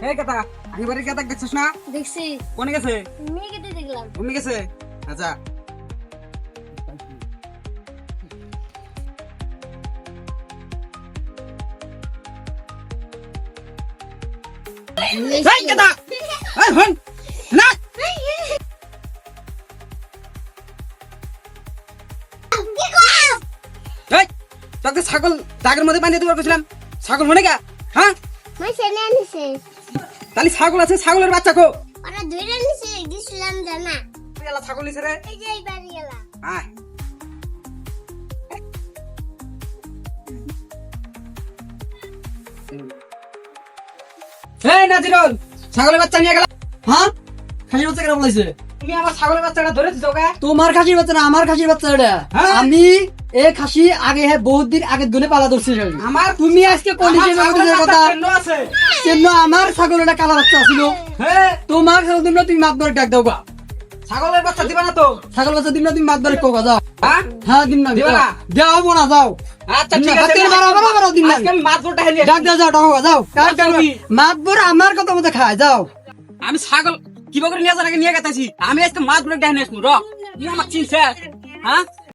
এই কথা আমি বাড়ির কথা দেখছিস না? দেখছি কোনে গেছে? মেয়েকে দেখলাম। ঘুমিয়ে গেছে। আচ্ছা এই কথা এই হন না এই তোকে ছাগল দাগের মধ্যে বানিয়ে দিতে বলছিলাম, ছাগল মনে গা? হ্যাঁ মই ছেলে আনিছে, তাহলে ছাগল আছে, ছাগলের বাচ্চা কো? ওরা ধরে আনিছে, গেছিলাম জানা। এলা ছাগল নিছে রে। এই যে এইবার গেলা। আয় এই নাজিরুল, ছাগলের বাচ্চা নিয়ে গেলা? হ্যাঁ খাসির বাচ্চা কেন বলাইছে? তুমি আমার ছাগলের বাচ্চাটা ধরে দিছো কে? তোমার খাসির বাচ্চা না, আমার খাসির বাচ্চা এটা। হ্যাঁ? আমি এ খাসি আগে বহুত দিন আগে দুলে পালা ধরছি। আমার তুমি আজকে কলিজে আমার ছাগলের কথা বাচ্চা কেন আছে? কেন? আমার ছাগল এটা কালা বাচ্চা ছিল, হ্যাঁ, তোমার ছাগল দিন তুমি মাত ধরে ডাক দাও গা। ছাগলের বাচ্চা দিবা না তো? ছাগল বাচ্চা দিন তুমি মাত ধরে কোকা যাও। হ্যাঁ হ্যাঁ দিন না দিবা না? দেওয়া না যাও। আচ্ছা ঠিক আছে, দিন না আজকে আমি মাছ ধরতে হেলি ডাক দাও, যাও টাকা যাও। ডাক দাও কি? মাত ভরে আমার কথা মতো খায় যাও। আমি ছাগল কি করে নিয়ে যাওয়ার আগে নিয়ে গেছি, আমি আজকে মাছ ধরে ডাইনে আসবো র। তুই আমার চিনছে? হ্যাঁ